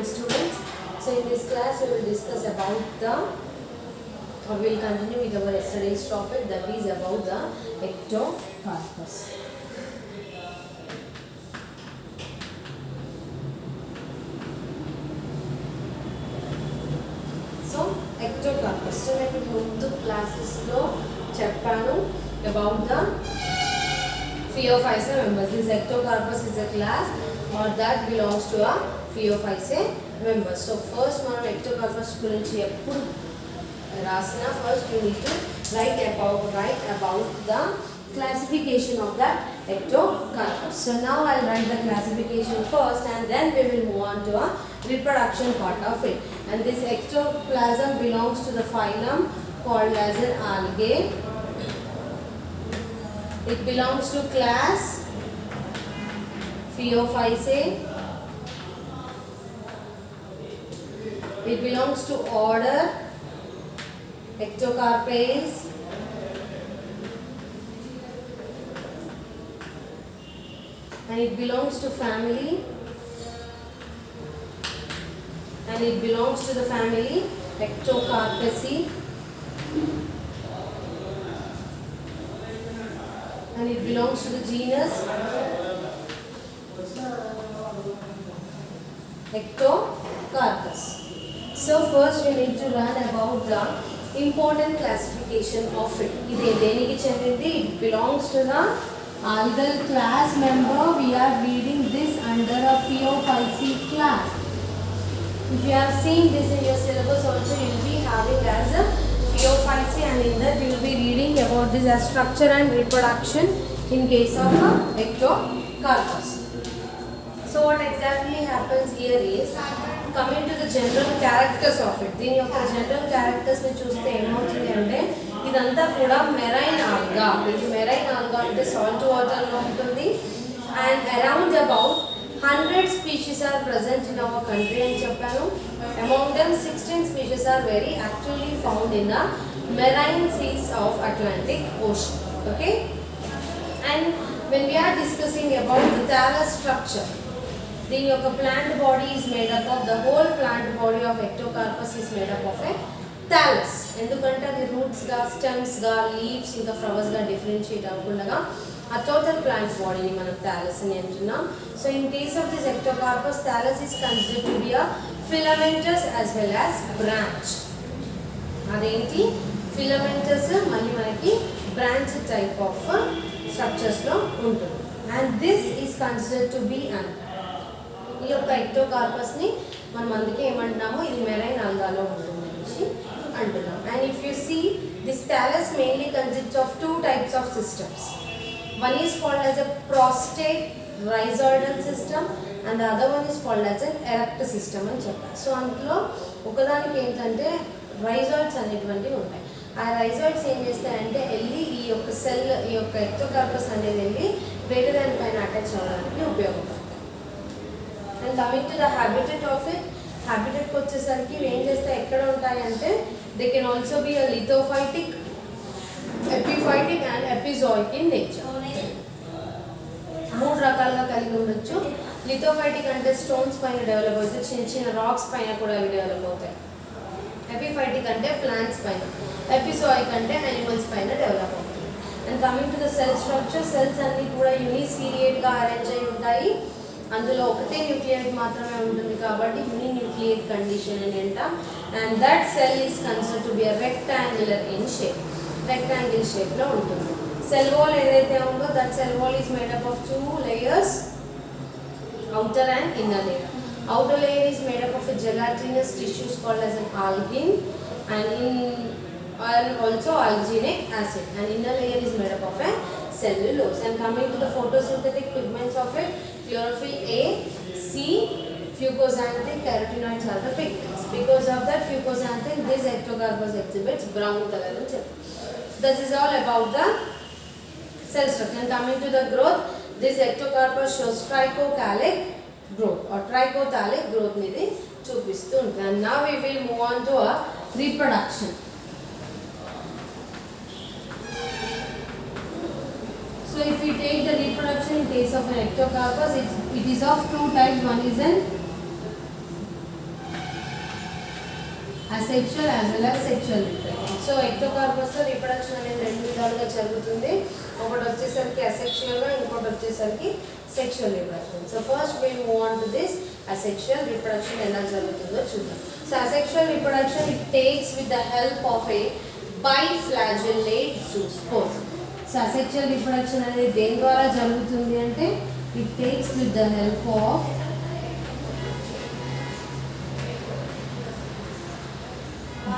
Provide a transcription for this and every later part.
morning, students. So in this class we will discuss about the, or we will continue with our yesterday's topic, that is about the ectocarpus. So ectocarpus. So నేను ముందు classes లో చెప్పాను about the Phaeophysae members. This ectocarpus is a class or that belongs to a Phaeophysae members. So first మనం ectocarpus గురించి ఎప్పుడు రాసిన first you need to write about the classification of the ectocarpus. So now I'll write the classification first and then we will move on to a reproduction part of it. And this ectoplasm belongs to the phylum called as an Algae. It belongs to class Phaeophysae. It belongs to order Ectocarpales. And it belongs to family. And it belongs to the family Ectocarpaceae. And it belongs to the genus Ectocarpus. So first we need to learn about the important classification of it. It belongs to the algal class member. We are reading this under a Phaeophysae class. If you have seen this in your syllabus also, you will be having as a Phaeophysae, and in that you will be reading about this as structure and reproduction in case of ectocarpus. So what exactly happens here is, coming to the general characters of it. దీని యొక్క general characters ని చూస్తే ఏమవుతుంది అంటే, ఇదంతా కూడా marine ఆల్గా. ఇది marine ఆల్గా అంటే సాల్ట్ వాటర్ లో ఉంటుంది. And around about 100 species are present in our country అని చెప్పాను. Among them 16 species are very actually found in the marine seas of Atlantic Ocean. Okay? And when we are discussing about the thallus structure, then your plant body is made up of, the whole plant body of ectocarpus is made up of a thallus. ఎందుకంటే అది roots గా, stems గా, leaves ఇంకా flowers గా differentiate అవ్వకుండా ఆ total plant బాడీని మనం థాలస్ అని అంటున్నాం. So in case of this ectocarpus, thallus is considered to be a filamentous as well as branch. అదేంటి filamentous, మళ్ళీ మనకి branch type of structures లో ఉంటుంది. And this is considered to be an, ఈ యొక్క ectocarpus ని మనం అందుకే ఏమంటున్నాము, ఇది మెరైన్ ఆల్గాలో ఉంటుంది అనేసి అంటున్నాం. And if you see, this thallus mainly consists of two types of systems. One is called as a prostate rhizoidal system and the other one is called as an erect system అని చెప్పారు. So అందులో ఒకదానికి ఏంటంటే rhizoids అనేటువంటివి ఉంటాయి. ఆ rhizoids ఏం చేస్తాయంటే వెళ్ళి ఈ యొక్క సెల్, ఈ యొక్క ectocarpus అనేది వెళ్ళి వేరే దాని పైన అటాచ్ అవ్వడానికి ఉపయోగపడతాయి. And coming to the habitat of it, హ్యాబిటెట్కి వచ్చేసరికి ఏం చేస్తే ఎక్కడ ఉంటాయి అంటే, they can also be a lithophytic, epiphytic and epizoic in nature. మూడు రకాలుగా కలిగి ఉండొచ్చు. లిథోఫైటిక్ అంటే స్టోన్స్ పైన డెవలప్ అవుతాయి, చిన్న చిన్న రాక్స్ పైన కూడా అవి డెవలప్ అవుతాయి. ఎపిఫైటిక్ అంటే ప్లాంట్స్ పైన, ఎపిజోయిక్ అంటే యానిమల్స్ పైన డెవలప్ అవుతాయి. And coming to the cell structure, cells అన్ని కూడా యూనిసీరియేట్గా అరేంజ్ అయి ఉంటాయి. అందులో ఒకటే న్యూక్లియైడ్ మాత్రమే ఉంటుంది కాబట్టి యూనిన్యూక్లియేట్ కండిషన్ అని అంటాం. And that cell is considered to be a rectangular in shape, rectangle షేప్లో ఉంటుంది. సెల్ వాల్ ఏదైతే ఉందో, that cell wall is made up of 2 layers, outer and inner layer. Outer layer is made up of a gelatinous tissues called as an algin and also alginic acid, and inner layer is made up of a cellulose. And coming to the photosynthetic pigments of it, chlorophyll A, C, fucoxanthin, carotenoids are the pigments. Because of that fucoxanthin, this ectocarpus exhibits brown color. This is all about the cell structure. And coming to the growth, this ectocarpus shows trichothalic growth or trichothalic growth nidi చూపిస్తూ ఉంటుంది. And now we will move on to a reproduction. So if we take the reproduction in case of an ectocarpus, it is of two types. One is an asexual as well as sexual reproduction. So ఎక్టోకార్పస్లో reproduction అనేది రెండు విధాలుగా జరుగుతుంది. ఒకటి వచ్చేసరికి అసెక్షువల్గా, ఇంకోటి వచ్చేసరికి sexual reproduction. So first we move on to this asexual reproduction ఎలా జరుగుతుందో చూద్దాం. So asexual reproduction it takes with the help of a biflagellate zoospore. So asexual reproduction అనేది దేని ద్వారా జరుగుతుంది అంటే it takes with the help of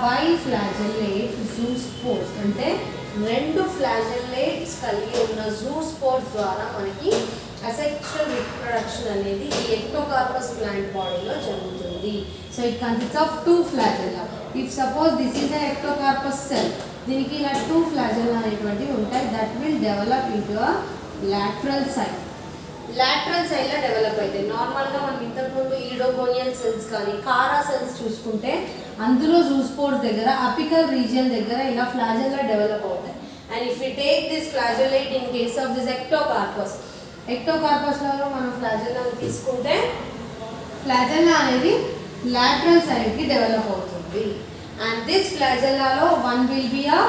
biflagellate zoospores. అంటే రెండు ఫ్లాజెల్లేట్స్ కలిగి ఉన్న జూస్పోర్స్ ద్వారా మనకి అసెక్షువల్ రిప్రొడక్షన్ అనేది ఈ ఎక్టోకార్పస్ ప్లాంట్ బాడీలో జరుగుతుంది. So it consists of two flagella. If suppose this is a Ectocarpus cell, దీనికి ఇలా టూ ఫ్లాజెల్లా అనేటువంటివి ఉంటాయి. That will develop into a lateral side. Lateral సైడ్లో డెవలప్ అవుతాయి. నార్మల్గా మనం ఇంతకుముందు ఈడోగోనియల్ సెల్స్ కానీ కారా సెల్స్ చూసుకుంటే అందులో జూస్పోర్స్ దగ్గర అపికల్ రీజియన్ దగ్గర ఇలా ఫ్లాజెల్లా డెవలప్ అవుతాయి. And if you take this flagellate in case of this Ectocarpus, ఎక్టోకార్పస్లో మనం ఫ్లాజెల్లాని తీసుకుంటే ఫ్లాజెల్లా అనేది లాటరల్ సైడ్కి డెవలప్ అవుతుంది. అండ్ దిస్ ఫ్లాజెల్లాలో one will be a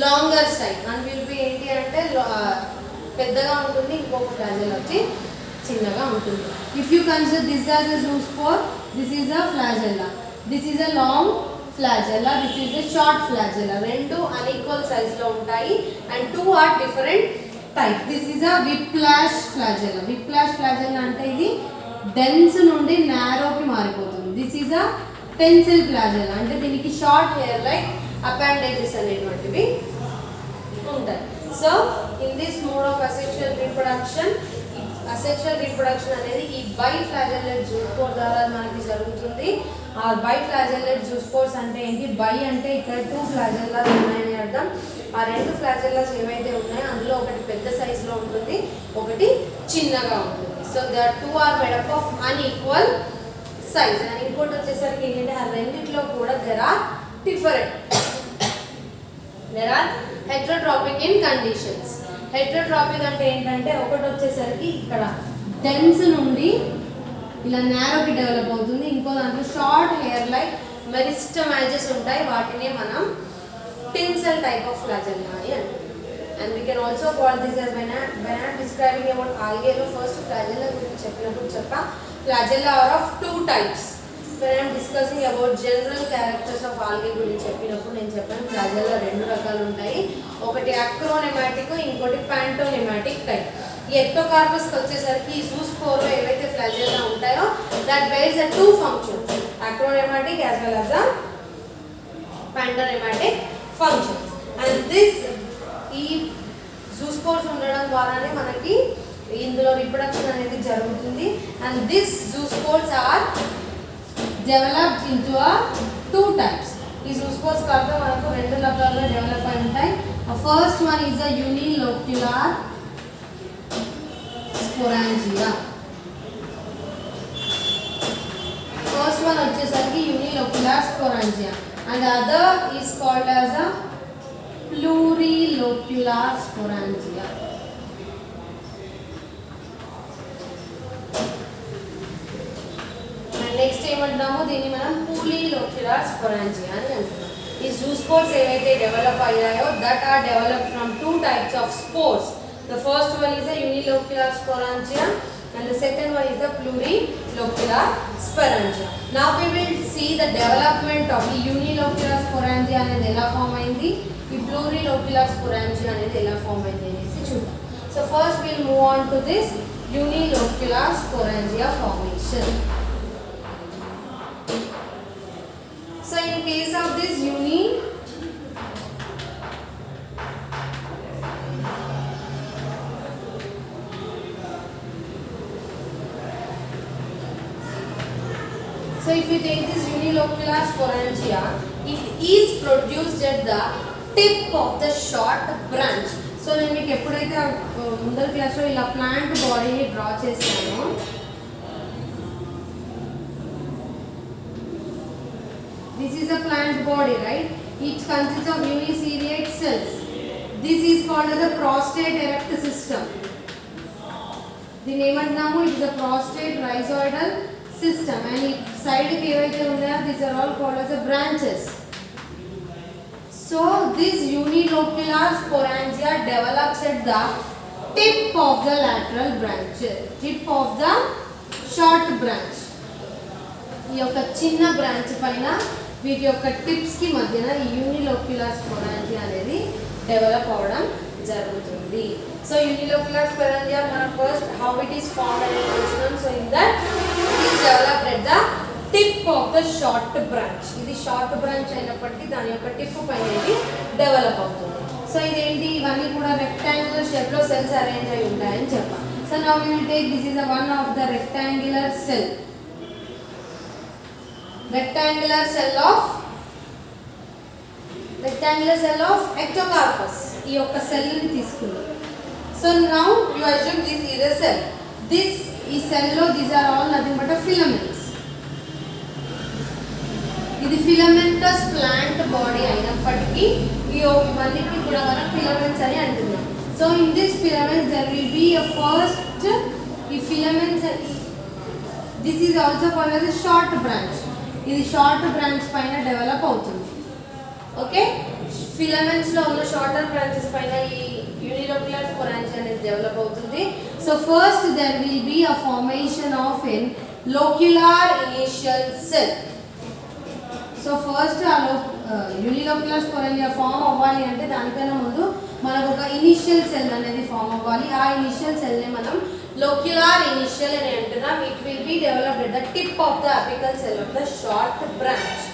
longer side, one will be ఏంటి అంటే పెద్దగా ఉంటుంది, ఇంకొక ఫ్లాజెల్లా వచ్చి చిన్నగా ఉంటుంది. If you consider this as a zoospore, this is a flagella, this is a long flagella, this is a short flagella. రెండు అన్ఈక్వల్ సైజ్లో ఉంటాయి and two are different type. This is a whiplash flagella. Whiplash flagella అంటే ఇది dense నుండి నారోకి మారిపోతుంది. This is a tinsel flagella అంటే దీనికి షార్ట్ హెయిర్ లైక్ అపెండేజెస్ అనేటువంటివి ఉంటాయి. So in this mode of asexual reproduction, asexual reproduction అనేది ఈ బైఫ్లాజెల్లేట్ జూస్పోర్ ద్వారా మనకి జరుగుతుంది. ఆ బైఫ్లాజెల్లేట్ జూస్పోర్స్ అంటే ఏంటి? బై అంటే ఇక్కడ టూ ఫ్లాజెల్లాస్ ఉన్నాయని అర్థం. ఆ రెండు ఫ్లాజెల్లాస్ ఏవైతే ఉన్నాయో అందులో ఒకటి పెద్ద సైజులో ఉంటుంది, ఒకటి చిన్నగా ఉంటుంది. So they are two are made up of unequal size. And ఇంకోటి వచ్చేసరికి ఏంటంటే ఆ రెండిట్లో కూడా there are different, there are heterotropic in conditions. Heterotropic అంటే ఏంటంటే ఒకటి వచ్చేసరికి ఇక్కడ డెన్స్ నుండి ఇలా నారోకి డెవలప్ అవుతుంది, ఇంకో దాంట్లో షార్ట్ హెయిర్ లైక్ మెరిస్టమాజెస్ ఉంటాయి, వాటినే మనం tinsel type of flagella అని అంటాం. And we can also call this as when I'm describing about algae లో first flagella గురించి చెప్పినప్పుడు flagella are of two types. When I'm discussing about general characters of algae గురించి చెప్పినప్పుడు నేను చెప్పాను flagella రెండు రకాలు ఉంటాయి. ఒకటి acronemmatic, ఇంకోటి pantonymatic type. ఈ ఎక్టోకార్పస్కి వచ్చేసరికి ఈ జూస్పోర్లో ఏవైతే ఫ్లాజెల్లా ఉంటాయో that bears a two functions, acronemmatic as well as a pantonymatic functions. And this ఈ జూస్పోర్స్ ఉండడం ద్వారానే మనకి ఇందులో రిప్రొడక్షన్ అనేది జరుగుతుంది. And this zoospores are developed into a two types. ఈ జూస్పోర్స్ కాక మనకు రెండు రకాలుగా డెవలప్ అయి ఉంటాయి. First one is a unilocular sporangia. First one వచ్చేసరికి unilocular స్పోరాంజియా and other is called as a plurilocular sporangia. And next ఏమంటాము దీన్ని మనం polylocular sporangia అని అంటున్నాం. ఈ జూస్పోర్స్ ఏవైతే డెవలప్ అయ్యాయో that are developed from two types of spores. The first one is a unilocular sporangia and the second one is the plurilocular sporangia. Now we will see the development of the unilocular sporangia అనేది ఎలా form అయింది, ఈ plurilocular sporangia అనేది ఎలా form అయింది అనేసి చూద్దాం. So first we will move on to this unilocular sporangia formation. So in case of this So if you take this unilocular sporangia, it is produced at the tip of the short branch. So నేను మీకు ఎప్పుడైతే ముందర క్లాస్లో ఇలా plant బాడీని draw చేశానో this is a plant body, right? It consists of uniseriate cells. This is called as a prostate erect system. దీని ఏమంటున్నాము, it is a prostate rhizoidal system, and side ki evaithe unnaya, these are all called as the branches. So this unilocular sporangia develops at the tip of the lateral branch, tip of the short branch. ఈ యొక్క చిన్న branch పైన వీటి యొక్క tips కి మధ్యన యూనిలోక్యులర్ sporangia అనేది develop అవడం జరుగుతుంది. సో యూనిలోక్యులర్ స్పోరాంజియా మనం first how it is formed అని చూస్తున్నాం. So in that it is developed at the tip of the short branch. ఇది షార్ట్ బ్రాంచ్ అయినప్పటికీ దాని యొక్క టిప్ పైన ఇది డెవలప్ అవుతుంది. సో ఇదేంటి, ఇవన్నీ కూడా రెక్టాంగులర్ షేప్ లో సెల్స్ అరేంజ్ అయి ఉంటాయని చెప్పాలి. So now we will take this is the one of the rectangular cell. rectangular cell of ectocarpus. ఈ యొక్క సెల్ ని తీసుకున్నాం. So now you assume this is a cell. ఈ సెల్ లో these are all nothing but filaments. ఇది filamentous plant body అయినప్పటికీ ఇవన్నిటిని కూడా మనం ఫిలమెంట్స్ అని అంటున్నాం. So in this filaments there will be a first ఈ filaments. This is also called as a short branch. ఇది షార్ట్ బ్రాంచ్ పైన డెవలప్ అవుతుంది. ఓకే, ఫిలమెంట్స్ లో ఉన్న షార్టర్ బ్రాంచెస్ పైన ఈ యూనిలోక్యులర్ స్పోరాంజియా అనేది డెవలప్ అవుతుంది. So first there will be a formation of an locular initial cell. So first unilocular sporangia form అవ్వాలి అంటే దానికన్నా ముందు మనకు ఒక ఇనిషియల్ సెల్ అనేది ఫామ్ అవ్వాలి. ఆ ఇనిషియల్ సెల్ ని మనం లోక్యులర్ ఇనిషియల్ అని అంటున్నాం. It will be developed at the tip of the apical cell of the short branch.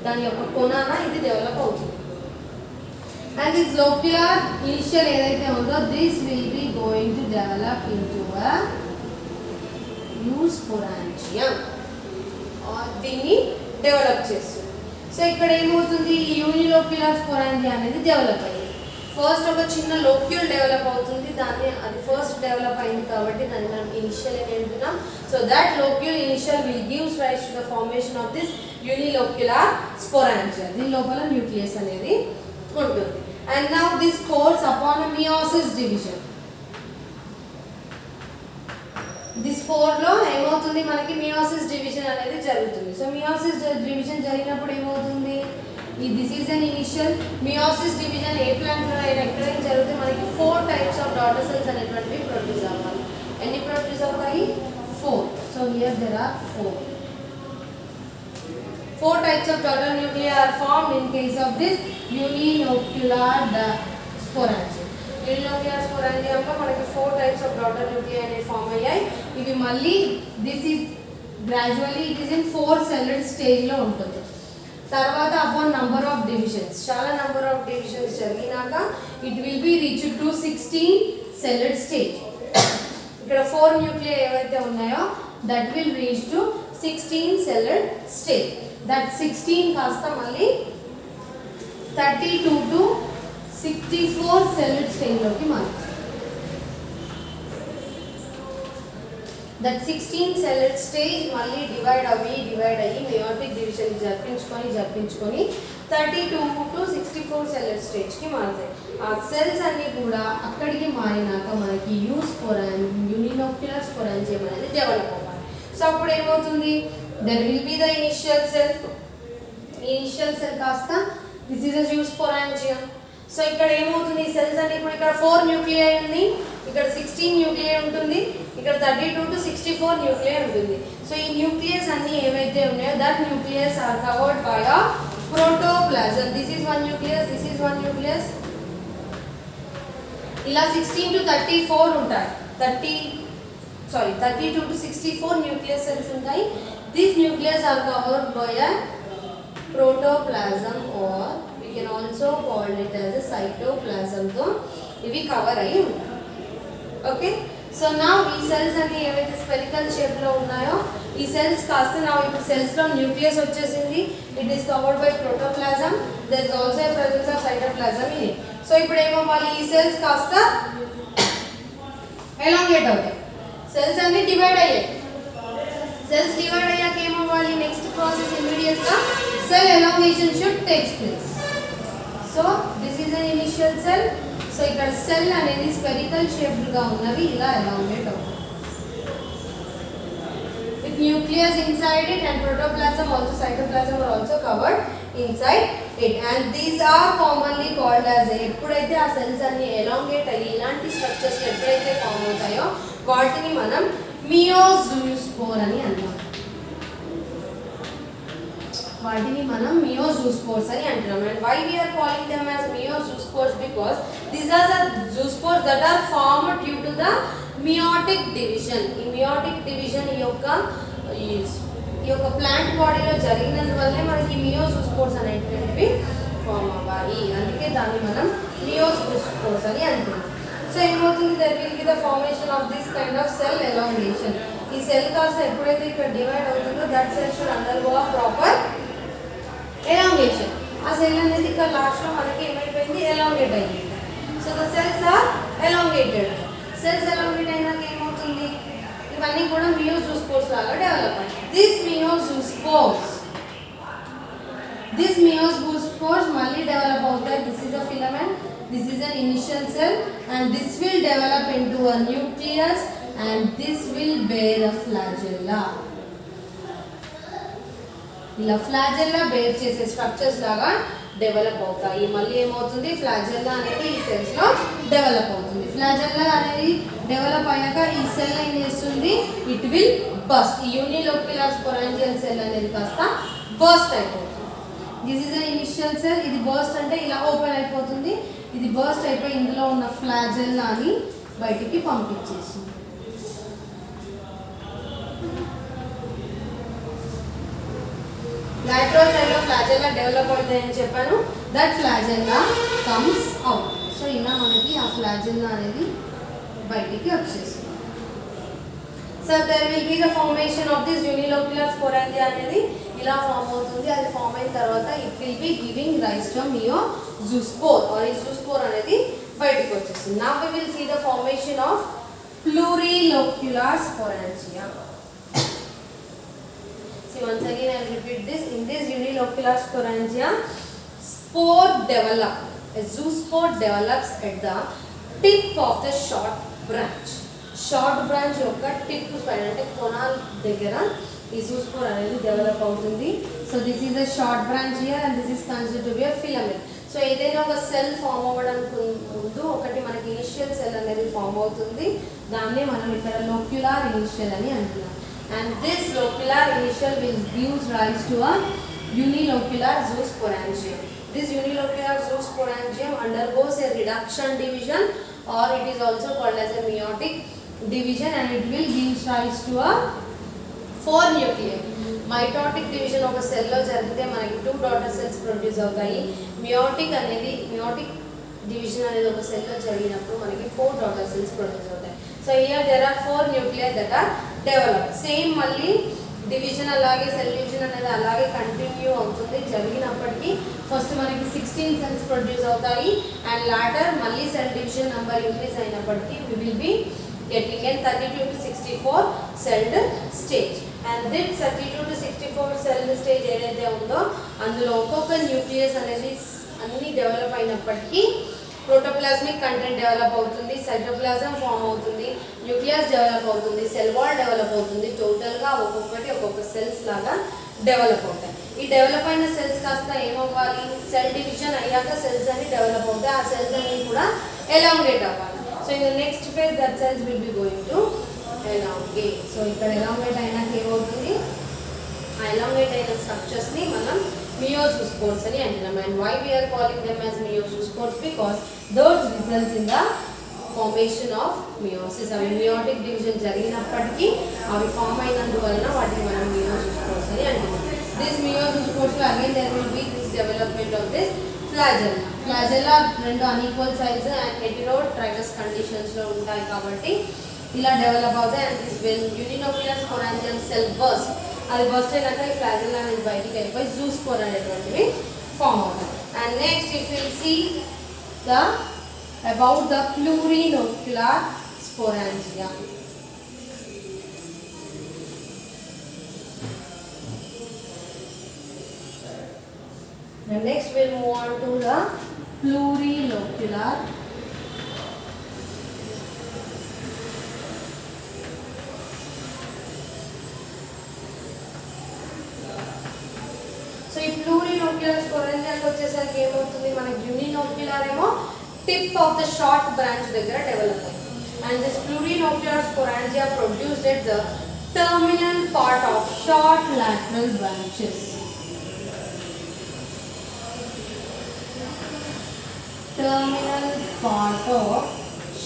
దాని యొక్క కొనాన ఇది డెవలప్ అవుతుంది. అండ్ దిస్ లోక్యులర్ ఇనిషియల్ ఏదైతే ఉందో this will be going to develop into a eusporangium. దీన్ని డెవలప్ చేస్తుంది. సో ఇక్కడ ఏమవుతుంది, ఈ యూనిలోక్యులర్ స్పోరాంజియా అనేది డెవలప్ అయ్యింది. ఫస్ట్ ఒక చిన్న లోక్యూల్ డెవలప్ అవుతుంది. దాన్ని అది ఫస్ట్ డెవలప్ అయింది కాబట్టి దాన్ని మనం ఇనిషియల్ అని అంటున్నాం. So that locule initial will gives rise to the formation of this unilocular sporangia. దీని లోపల న్యూక్లియస్ అనేది ఉంటుంది. And now this course upon meiosis division. This four లో ఏమవుతుంది, మనకి మియోసిస్ డివిజన్ అనేది జరుగుతుంది. సో మియోసిస్ డివిజన్ జరిగినప్పుడు ఏమవుతుంది, this is an initial meiosis division. ఏ ప్లాంట్ లో ఎక్కడైనా జరిగితే మనకి 4 టైప్స్ ఆఫ్ డాటర్ సెల్స్ అనేటువంటివి ప్రొడ్యూస్ అవ్వాలి. ఎన్ని ప్రొడ్యూస్ అవుతాయి, 4. So here there are 4 types of daughter nuclei are formed in case of this unilocular sporangium. Unilocular sporangium లో మనకి 4 types of daughter nuclei అనేవి ఫామ్ అయ్యాయి. ఇవి మళ్ళీ this is gradually it is in 4 celled stage లో ఉంటుంది. తర్వాత upon number of divisions, చాలా నంబర్ ఆఫ్ డివిజన్స్ జరిగినాక it will be reach to 16 celled stage. ఇక్కడ 4 న్యూక్లియై ఏవైతే ఉన్నాయో that will reach to 16 celled stage. That 16 కాస్త మళ్ళీ 32 టు 64 celled స్టేజ్ లోకి మారుతుంది. దట్ 16 celled స్టేజ్ మళ్ళీ డివైడ్ అయ్యి మెయోటిక్ డివిజన్ జరిపించుకొని 32 టు 64 celled స్టేజ్ కి మారుతాయి. ఆ సెల్స్ అన్ని కూడా అక్కడికి మారినాక మనకి యూనిలోక్యులర్ స్పోరాంజియం అనేది డెవలప్ అవ్వాలి. సో అప్పుడు ఏమవుతుంది, there will be the initial cell కాస్త దిస్ ఈజ్ అ యూస్పోరాంజియం. సో ఇక్కడ ఏమవుతుంది, సెల్స్ అన్ని ఇప్పుడు ఇక్కడ 4 న్యూక్లియై ఉంది, ఇక్కడ 16 న్యూక్లియై ఉంటుంది, ఇక్కడ 32 టు 64 న్యూక్లియై ఉంటుంది. సో ఈ న్యూక్లియస్ అన్ని ఏవైతే ఉన్నాయో that nucleus are covered by a protoplasm. This is 1 nucleus, this is 1 nucleus. ఇలా 16 టు 34 ఉంటాయి. 32 టు 64 న్యూక్లియస్ సెల్స్ ఉంటాయి. These nucleus are covered by a protoplasm or we can also call it as a cytoplasm. So ఇవి cover అయ్యి ఉంటాయి. Okay, so నా ఈ cells అన్ని ఏవైతే స్పెరికల్ షేప్ లో ఉన్నాయో ఈ సెల్స్ కాస్త నా ఇప్పుడు సెల్స్ లో న్యూక్లియస్ వచ్చేసింది. It is covered by protoplasm. There is also a presence of cytoplasm in it. So ఇప్పుడు ఏమవ్వాలి, ఈ సెల్స్ కాస్త ఎలాంగేట్ అవుతాయి. సెల్స్ అన్ని డివైడ్ అయ్యాయి. సెల్స్ డివైడ్ అయ్యాక ఏమవ్వాలి, నెక్స్ట్ ప్రాసెస్ ఇమిడియట్ గా cell elongation should takes place. So this is an initial cell. So ఇక్కడ సెల్ అనేది స్పెరికల్ షేప్డ్ గా ఉన్నవి ఇలా ఎలాంగేట్ అవుతాయి. with nucleus inside it and protoplasm also cytoplasm are also covered inside it, and these are commonly called as ఎప్పుడైతే ఆ cells అన్ని elongate అయ్యి ఇలాంటి స్ట్రక్చర్స్ ఎప్పుడైతే ఫామ్ అవుతాయో వాటిని మనం మియోజూస్పోర్ అని అంటాం. వాటిని మనం మియోజూస్పోర్స్ అని అంటాం. And why we are calling them as miozoospores? Because these are the zoospores that are formed due to the meiotic division. ఈ meiotic division ఈ యొక్క ప్లాంట్ బాడీలో జరిగినందువల్లే మనకి మియోజూస్పోర్స్ అనేటువంటివి ఫామ్ అవ్వాలి. అందుకే దాన్ని మనం మియోజూస్పోర్స్ అని అంటున్నాం. సో ఏమవుతుంది, that will be the formation of this kind of cell elongation. ఈ సెల్ కాస్త ఎప్పుడైతే ఇక్కడ డివైడ్ అవుతుందో that cell should undergo a proper elongation. ఆ సెల్ అనేది ఇక్కడ లాస్ట్లో మనకి ఏమైపోయింది, ఎలాంగేట్ అయ్యింది. So the cells are elongated. Cells elongate అయినాక ఏమవుతుంది, ఇవన్నీ కూడా మియోజూస్పోర్స్ లాగా డెవలప్ అయ్యాయి. దిస్ మియోజూస్పోర్స్ మళ్ళీ డెవలప్ అవుతాయి. This is a filament, this is an initial cell, and this will develop into a nucleus, and this will bear a flagella. ఇలా flagella bear చేసే స్ట్రక్చర్స్ లాగా డెవలప్ అవుతాయి. మళ్ళీ ఏమవుతుంది, ఫ్లాజెల్లా అనేది ఈ సెల్స్ లో డెవలప్ అవుతుంది. ఫ్లాజెల్లా అనేది డెవలప్ అయ్యాక ఈ సెల్ ఏం చేస్తుంది, ఇట్ విల్ బస్ట్. ఈ యూనిలోక్యులర్ స్పోరాంజియల్ సెల్ అనేది కాస్త బస్ట్ అయిపోతుంది. This is an initial cell. ఇది బస్ట్ అంటే ఇలా ఓపెన్ అయిపోతుంది. ఇది బర్స్ట్ అయిపోయి ఇందులో ఉన్న ఫ్లాజెల్లాని బయటికి పంపించేసింది. లాటరల్ సైడ్ లో ఫ్లాజెల్లా డెవలప్ అవుతాయని చెప్పాను. That flagella comes out. So ఇలా మనకి ఆ ఫ్లాజెల్లా అనేది బయటికి వచ్చేసింది. So there will be the formation of this unilocular sporangia అనేది ఇలా ఫామ్ అవుతుంది. అది ఫామ్ అయిన తర్వాత it will be giving rise to meiozoospore or ఈ జూస్పోర్ అనేది బయటికి వచ్చేస్తుంది. Now we will see the formation of plurilocular sporangia. See, once again I will repeat this. In this unilocular sporangia, spore develop. A zoospore develops at the tip of the short branch. Short branch యొక్క tip పైన అంటే కొనాల దగ్గర ఈ zoospore అనేది develop అవుతుంది. So this is a short branch here and this is considered to be a filament. So ఏదైనా ఒక సెల్ ఫామ్ అవ్వడానికి ముందు ఒకటి మనకి ఇనిషియల్ సెల్ అనేది ఫామ్ అవుతుంది. దాన్ని మనం ఇక్కడ లోక్యులార్ ఇనిషియల్ అని అంటున్నాం. And this locular initial will give rise to a unilocular zoosporangium. This unilocular zoosporangium undergoes a reduction division, or it is also called as a meiotic division, and it will give rise to a 4 nuclei. Mitotic division of a cell lo jarigite manaki 2 daughter cells produce avutayi. Meiotic division అనేది ఒక cell లో జరిగినప్పుడు మనకి 4 daughter cells produce అవుతాయి. So here there are 4 nuclei that are developed. Same మళ్ళీ division అలాగే cell division అనేది అలాగే కంటిన్యూ అవుతుంది జరిగినప్పటికీ ఫస్ట్ మనకి 16 cells ప్రొడ్యూస్ అవుతాయి అండ్ లాటర్ మళ్ళీ సెల్ డివిజన్ నెంబర్ ఇంక్రీజ్ అయినప్పటికీ we will be getting a 32 to 64 celled stage. And this 32 to 64 celled stage ఏదైతే ఉందో అందులో ఒక్కొక్క న్యూక్లియస్ అనేది అన్ని డెవలప్ అయినప్పటికీ ప్రోటోప్లాస్మిక్ కంటెంట్ డెవలప్ అవుతుంది, సైటోప్లాజం ఫామ్ అవుతుంది, న్యూక్లియస్ డెవలప్ అవుతుంది, సెల్ వాల్ డెవలప్ అవుతుంది. టోటల్గా ఒక్కొక్క సెల్స్ లాగా డెవలప్ అవుతాయి. ఈ డెవలప్ అయిన సెల్స్ కాస్త ఏమవ్వాలి, సెల్ డివిజన్ అయ్యాక సెల్స్ అన్ని డెవలప్ అవుతాయి. ఆ సెల్స్ అన్ని కూడా ఎలాంగేట్ అవ్వాలి. So in the next phase that cells will be going to elongate. So ఇక్కడ ఎలాంగేట్ అయినాక ఏమవుతుంది, ఆ ఎలాంగేట్ అయిన స్ట్రక్చర్స్ని మనం మియోజూస్పోర్స్ అని అంటున్నాం. And why we're calling them as meiozoospores because those results in the formation of meiosis. అవి meiotic division జరిగినప్పటికీ అవి ఫామ్ అయినందువలన వాటిని మనం మియోజూస్పోర్స్ అని అంటున్నాం. దిస్ మియోజూస్పోర్స్ లో again there will be this development of this flagella. Flagella రెండు unequal size and heterotrichous conditions లో ఉంటాయి కాబట్టి ఇలా డెవలప్ అవుతాయి. And this when unilocular sporangium cell burst, అది బర్స్ట్ అయినాక ఈ ఫ్లాజెల్లా అనేది బయటికి అయిపోయి జూస్పోర్ అనేటువంటివి ఫామ్ అవుతాయి. And next if will see the about the plurilocular sporangia. And next we'll move on to the plurilocular వచ్చేసరికి ఏమవుతుంది మనకి యూనిలోక్యులర్ ఏమో tip of the short branch దగ్గర డెవలప్ అవుతుంది. And this plurilocular sporangia produced at the terminal part of short lateral branches. Terminal part of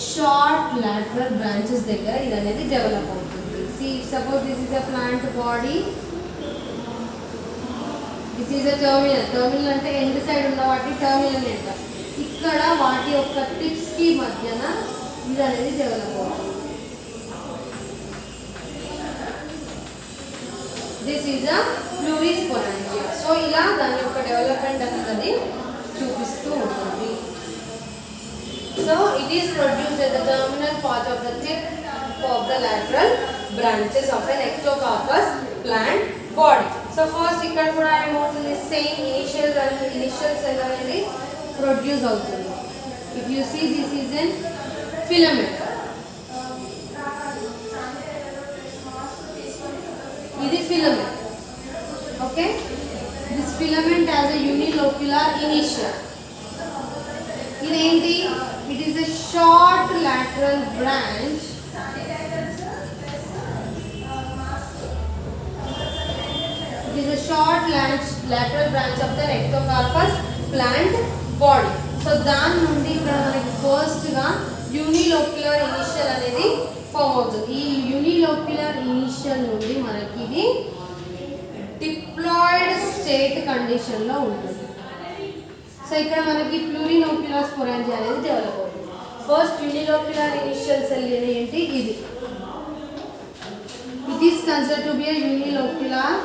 short lateral branches దగ్గర ఇది అనేది develop అవుతుంది. See, suppose this is a plant body. This is a terminal. Terminal అంటే end side ఉన్న వాటి terminal అంటారు. ఇక్కడ వాటి యొక్క టిప్స్ కి మధ్యన ఇది అనేది డెవలప్ అవుతుంది. This is a plurisporangia. So ఇలా దాని యొక్క డెవలప్మెంట్ అనేది చూపిస్తూ ఉంటుంది. So it is produced at the terminal part of the tip of the lateral branches of an ectocarpus plant body. So first ఇక్కడ కూడా ఏమవుతుంది same initial cell అనేది ప్రొడ్యూస్ అవుతుంది. If you see this is an filament. ఇది filament. Okay, this filament has a unilocular initial. ఇదేంటి? It is a short lateral branch lateral branch of the ectocarpus plant body. So దాని నుండి ఇక్కడ మనకి first గా యూనిలోక్యులర్ initial అనేది form అవుతుంది. ఈ యూనిలోక్యులర్ ఇనిషియల్ నుండి మనకి ఇది డిప్లాయిడ్ స్టేట్ కండిషన్ లో ఉంటుంది. సో ఇక్కడ మనకి ప్లూరిలోక్యులర్ స్పోరాంజియా అనేది డెవలప్ అవుతుంది. ఫస్ట్ యూనిలోక్యులర్ ఇనిషియల్ సెల్ ఏంటి? ఇది. It is considered to be a unilocular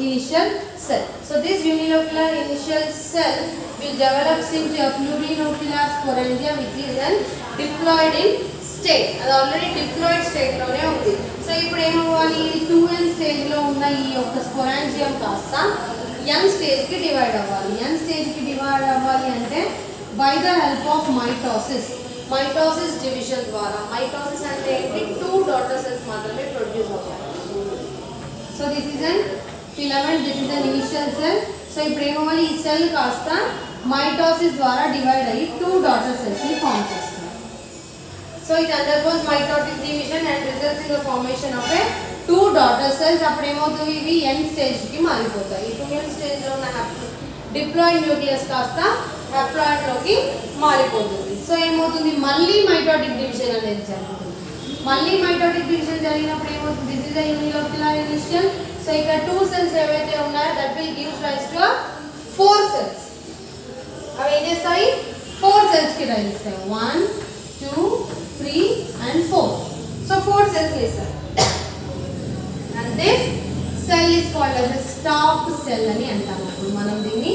initial cell. So this unilocular initial cell will develop into a plurilocular sporangia which is an diploid in state. అది already diploid state లోనే ఉంది. So ఇప్పుడు ఏమవ్వాలి? 2n stage లో ఉన్న ఈ యొక్క స్పోరాంజియం కాస్త n స్టేజ్ కి డివైడ్ అవ్వాలి. n స్టేజ్ కి డివైడ్ అవ్వాలి అంటే by the help of mitosis division ద్వారా. మైటోసిస్ అంటే ఏంటి? 2 డాటర్ సెల్స్ మాత్రమే ప్రొడ్యూస్ అవుతాయి. So this is an filament, this is an initial cell. So ఇప్పుడు ఏమవ్వాలి? ఈ సెల్ కాస్త మైటోసిస్ ద్వారా డివైడ్ అయ్యి 2 డాటర్ సెల్స్ ని ఫామ్ చేస్తుంది. So it undergoes mitotic division and results in the formation of A 2 daughter cells. అప్పుడు ఏమవుతుంది? ఇవి n స్టేజ్ కి మారిపోతాయి. ఈ 2n స్టేజ్ లో ఉన్న డిప్లాయిడ్ న్యూక్లియస్ కాస్త హ్యాప్లాయిడ్ లోకి మారిపోతుంది. సో ఏమవుతుంది? మళ్ళీ మైటోటిక్ డివిజన్ అనేది జరుగుతుంది. మళ్ళీ మైటోటిక్ డివిజన్ జరిగినప్పుడు ఏమవుతుంది? This is a unilocular initial. So ఇక్కడ 2 సెల్స్ ఏవైతే ఉన్నాయో that will gives rise to 4 cells. అవి ఏం చేస్తాయి? 4 సెల్స్ కి రైజ్ ఇస్తాయి. 1 2 3 and 4. సో 4 సెల్స్ ఇస్తాయి. And this cell is called as a stalk cell అని అంటాము. అప్పుడు మనం దీన్ని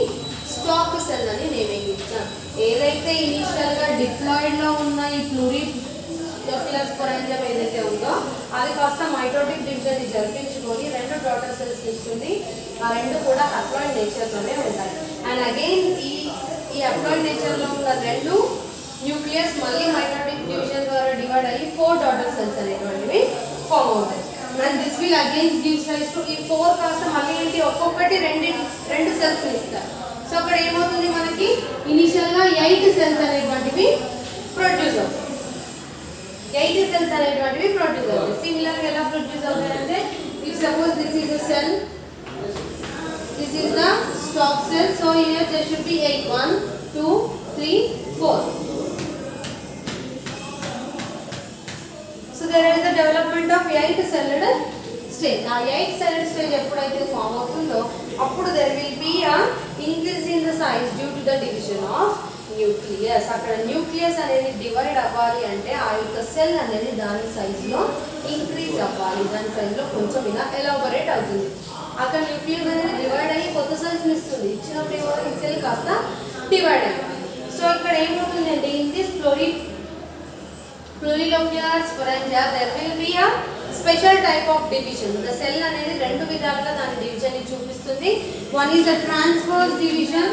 స్టాక్ సెల్ అని నేమింగ్ ఇచ్చాం. ఏదైతే ఇనిషియల్ గా డిప్లాయిడ్ లో ఉన్న ఈ ప్లూరిలోక్యులర్ స్పోరాంజియం ఏదైతే ఉందో అది కాస్త మైటోటిక్ డివిజన్ ని జరిపించుకొని 2 డాటర్ సెల్స్ ఇస్తుంది. ఆ 2 కూడా హ్యాప్లాయిడ్ నేచర్ లోనే ఉంటాయి. అండ్ అగైన్ ఈ హ్యాప్లాయిడ్ నేచర్ లో ఉన్న 2 న్యూక్లియస్ మళ్ళీ మైటోటిక్ డివిజన్ ద్వారా డివైడ్ అయ్యి 4 డాటర్ సెల్స్ అనేటువంటివి ఫామ్ అవుతాయి. And this will again gives rise to ఈ 4 కాస్త మళ్ళీ ఏంటి? ఒక్కొక్కటి 2 సెల్స్ ఇస్తారు. సో అక్కడ ఏమవుతుంది? మనకి ఇనిషియల్ గా 8 సెల్స్ అనేటువంటివి ప్రొడ్యూస్ అవుతాయి. 8 cells అనేటువంటివి ప్రొడ్యూస్ అవుతాయి. సిమిలర్ గా ఎలా ప్రొడ్యూస్ అవుతాయంటే if suppose this is a cell, this is the stalk cell. So here there should be 8. 1 2 3 4. So there is a development of 8 celled stage. ఆ 8 celled stage ఎప్పుడైతే form అవుతుందో అప్పుడు there will be a increase in the size due to the division of nucleus. అక్కడ nucleus అనేది divide అవ్వాలి అంటే ఆ యొక్క సెల్ అనేది దాని సైజులో ఇంక్రీజ్ అవ్వాలి. దాని సైజులో కొంచెం ఇలా ఎలాబొరేట్ అవుతుంది. అక్కడ న్యూక్లియస్ అనేది డివైడ్ అయ్యి కొత్త సెల్స్ ఇస్తుంది. ఇచ్చినప్పుడు ఏమో ఈ సెల్ కాస్త డివైడ్ అయ్యింది. సో ఇక్కడ ఏమవుతుందంటే in this plurilocular sporangia there will be a special type of division. The cell అనేది 2 విధాలుగా దాని డివిజన్ ని చూపిస్తుంది. One is a transverse division.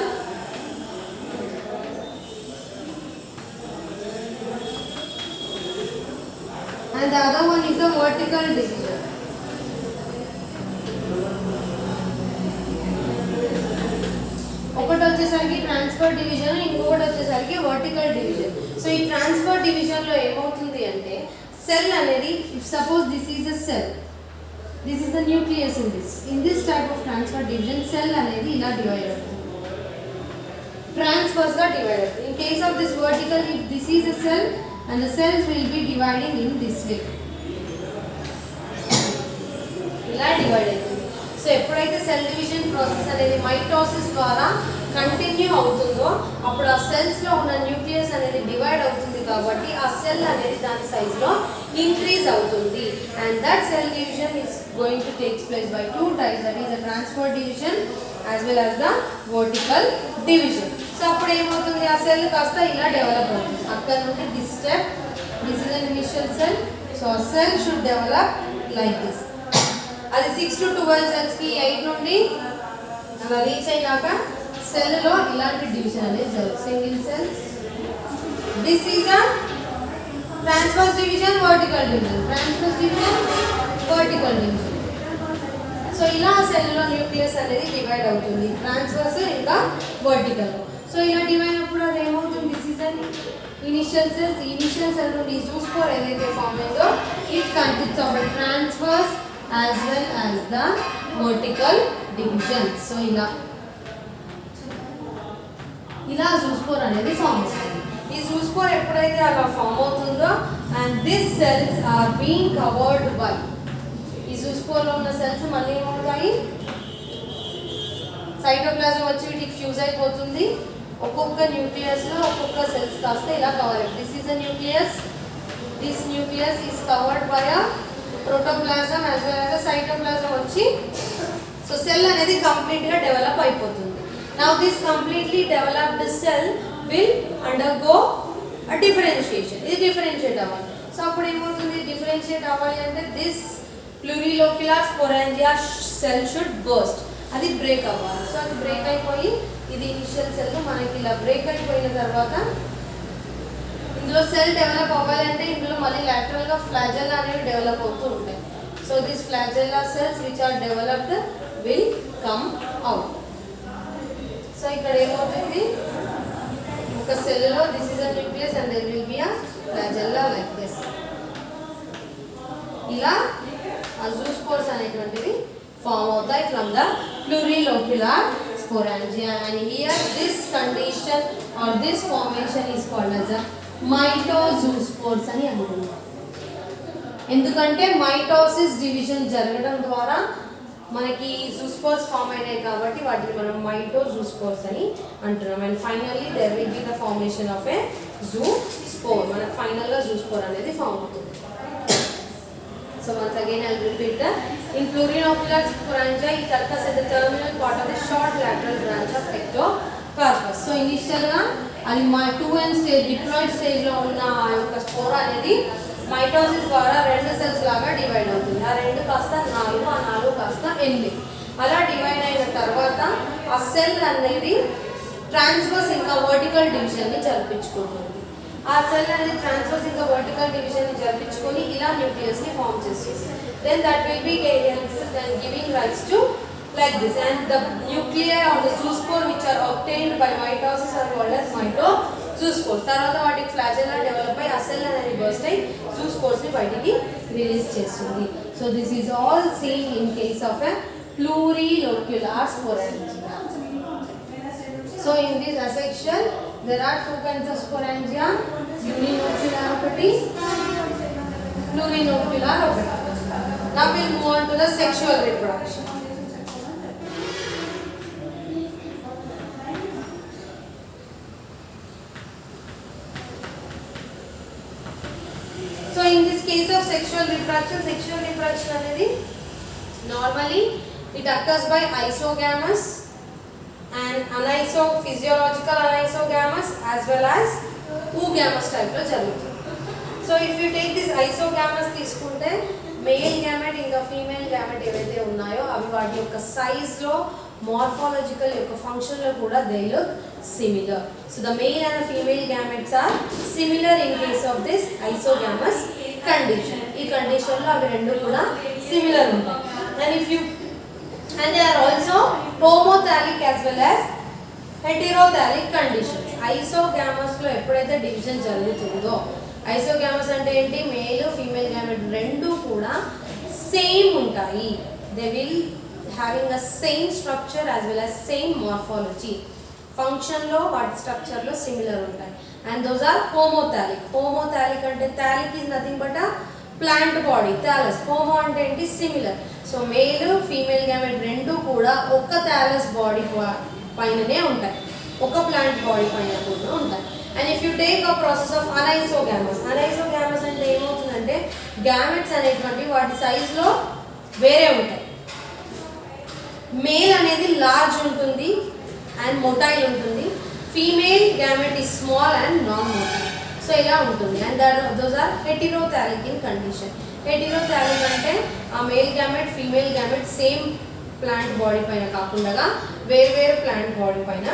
And the other one is a vertical division. వచ్చేసరికి ట్రాన్స్ఫర్ డివిజన్, ఇంకొకటి వచ్చేసరికి వర్టికల్ డివిజన్. సో ఈ transfer డివిజన్లో ఏమవుతుంది అంటే సెల్ అనేది, if suppose this is a cell, this is the nucleus in this type of transfer division cell అనేది ఇలా డివైడ్ అవుతుంది, ట్రాన్స్ఫర్స్ గా డివైడ్ అవుతుంది. In case of this vertical, if this is a cell and the cells will be dividing in this way, ఇలా divide అవుతుంది. So ఎప్పుడైతే cell division process అనేది mitosis ద్వారా కంటిన్యూ అవుతుందో అప్పుడు ఆ సెల్స్లో ఉన్న న్యూక్లియస్ అనేది డివైడ్ అవుతుంది కాబట్టి ఆ సెల్ అనేది దాని సైజులో ఇంక్రీజ్ అవుతుంది. And that cell division is going to takes place by two types, that is the transfer division as well as the vertical division. So అప్పుడు ఏమవుతుంది, ఆ సెల్ కాస్త ఇలా డెవలప్ అవుతుంది. అక్కడ నుండి this step, this is an initial cell, so ఆ cell should develop like this. అది 6 to 12 సెల్స్కి 8 నుండి అలా రీచ్ అయినాక సెల్లో ఇలాంటి డివిజన్ అనేది జరుగుతుంది. Single cells, this is a transfers division, vertical division, transfers division, vertical division. So ఇలా సెల్లో న్యూక్లియస్ అనేది డివైడ్ అవుతుంది, ట్రాన్స్ఫర్స్ ఇంకా వర్టికల్. సో ఇలా డివైడ్ అయినప్పుడు అది ఏమవుతుంది, this is an initial cells, initial cell నుండి జూస్పోర్ ఏదైతే ఫామ్ అయిందో it consists of transfers as well as the vertical division. So ఇలా జూస్పోర్ అనేది ఫామ్ అవుతుంది. ఈ జూస్పోర్ ఎప్పుడైతే అలా ఫామ్ అవుతుందో and this cells are being covered by, ఈ జూస్పోర్లో ఉన్న సెల్స్ మళ్ళీ ఏమవుతాయి, సైటోప్లాజం వచ్చి వీటికి ఫ్యూజ్ అయిపోతుంది. ఒక్కొక్క న్యూక్లియస్లో ఒక్కొక్క సెల్స్ కాస్త ఇలా కవర్ అవుతుంది. This is a nucleus, this nucleus is covered by a protoplasm as well as cytoplasm వచ్చి సో సెల్ అనేది కంప్లీట్గా డెవలప్ అయిపోతుంది. Now this completely developed cell will undergo a differentiation, ఇది డిఫరెన్షియేట్ అవ్వాలి. సో అప్పుడు ఏమవుతుంది, డిఫరెన్షియేట్ అవ్వాలి అంటే this plurilocular స్పోరాంజియా cell should burst, అది బ్రేక్ అవ్వాలి. సో అది బ్రేక్ అయిపోయి, ఇది ఇనిషియల్ సెల్ మనకి ఇలా బ్రేక్ అయిపోయిన తర్వాత ఇందులో సెల్ డెవలప్ అవ్వాలంటే ఇందులో మళ్ళీ లాటరల్గా ఫ్లాజెల్లా అనేవి డెవలప్ అవుతూ ఉంటాయి. So this flagella cells which are developed will come out. So ఇక్కడ ఏమవుతుంది, ఒక సెల్లో this is a nucleus and there will be a flagella like this. ఇలా ఆ జూస్పోర్స్ అనేటువంటివి ఫామ్ అవుతాయి from the plurilocular sporangia, and here this condition or this formation is called as a మైటోజూస్పోర్స్ అని అంటున్నాం. ఎందుకంటే మైటోసిస్ డివిజన్ జరగడం ద్వారా మనకి జూస్పోర్స్ ఫామ్ అయినాయి కాబట్టి వాటిని మనం మైటోజూస్పోర్స్ అని అంటున్నాం. And finally there will be the formation of a zoospore, మనకు ఫైనల్గా జూస్పోర్ అనేది ఫామ్ అవుతుంది. So once again I will repeat that in plurinocular sporangia it occurs at the terminal part of the short lateral branch of ectocarpus. So initial గా అది మా 2n stage diploid stage లో ఉన్న ఆ యొక్క spore అనేది mitosis ద్వారా 2 cells లాగా డివైడ్ అవుతుంది. ఆ 2 కాస్త 4, ఆ 4 కాస్త 8. అలా డివైడ్ అయిన తర్వాత ఆ సెల్ అనేది ట్రాన్స్వర్స్ ఇంకా వర్టికల్ డివిజన్ ని జరిపించుకుంటుంది. ఆ సెల్ అనేది ట్రాన్స్వర్స్ ఇంకా వర్టికల్ డివిజన్ ని జరిపించుకొని ఇలా న్యూక్లియస్ ని ఫామ్ చేస్తుంది. Then that will be giving rights to like this, and the nuclei of the zoospore which are obtained by mitosis are called as mitozoospours. తర్వాత వాటికి ఫ్లాజెల్లా డెవలప్ అయ్యి ఆ cell అనేది burst అయ్యి జూస్పోర్స్ ని బయటికి రిలీజ్ చేస్తుంది. So this is all seen in case of a plurilocular sporangia. So in this asexual there are two kinds of sporangia, uninocular ఒకటి, plurinocular ఒకటి. Now we will move on to the sexual reproduction. So in this case of sexual reproduction అనేది normally it occurs by isogamous and physiological anisogamous as well as oogamous type లో జరుగుతుంది. So if you take this isogamous తీసుకుంటే male gamete ఇంకా female gamete ఏవైతే ఉన్నాయో అవి వాటి యొక్క సైజ్లో మార్ఫాలజికల్ యొక్క ఫంక్షన్లో కూడా they look similar. So the male and female gametes are similar in case of this isogamous condition. ఈ కండిషన్లో అవి రెండు కూడా సిమిలర్ ఉంటాయి. And they are also homothallic as well as heterothallic conditions. Isogamous లో ఎప్పుడైతే డివిజన్ జరుగుతుందో, ఐసోగామస్ అంటే ఏంటి, మేల్ ఫీమేల్ గ్యామెట్ రెండు కూడా సేమ్ ఉంటాయి. They will having a same structure as well as same morphology. ఫంక్షన్లో వాటి స్ట్రక్చర్లో సిమిలర్ ఉంటాయి. And those are homothallic. Homothallic అంటే thallic is nothing but a plant body, thallus. Homo అంటే ఏంటి, similar. So male female gamete రెండు కూడా ఒక థాలస్ బాడీ పైననే ఉంటాయి, ఒక ప్లాంట్ బాడీ పైన కూడా ఉంటాయి. And if you take a process of anisogamous. Anisogamous అంటే ఏమవుతుందంటే గ్యామెట్స్ అనేటువంటి వాటి సైజులో వేరే ఉంటాయి. మేల్ అనేది లార్జ్ ఉంటుంది అండ్ మొటైల్ ఉంటుంది, female gamete is small and non motile. So ఇలా ఉంటుంది. And those are heterothallic in condition. Heterothallic అంటే ఆ male gamete female gamete same plant body పైన కాకుండా వేరు ప్లాంట్ బాడీ పైన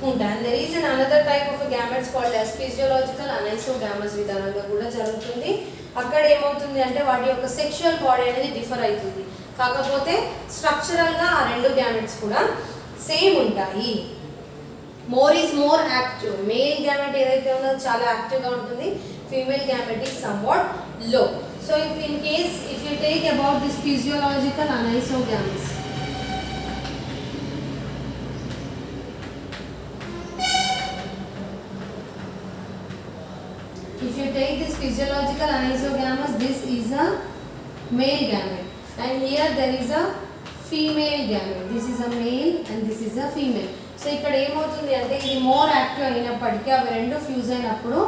ఉంటాయి. And there is an another type of gametes called as physiological anisogamous విధానంగా కూడా జరుగుతుంది. అక్కడ ఏమవుతుంది అంటే వాటి యొక్క సెక్షువల్ బాడీ అనేది డిఫర్ అవుతుంది, కాకపోతే స్ట్రక్చరల్గా ఆ రెండు గ్యామెట్స్ కూడా సేమ్ ఉంటాయి. More is more active. Male gamete ఏదైతే ఉందో చాలా యాక్టివ్గా ఉంటుంది, ఫీమేల్ గ్యామెట్ ఈజ్ సమ్వాట్ లో. So if you take about this physiological anisogamus, if you take this physiological anisogamus, this is a male gamete and here there is a female gamete. This is a male and this is a female. So ఇక్కడ ఏమవుతుంది అంటే ఇది more active అయినప్పటికీ అవి రెండు fuse అయినప్పుడు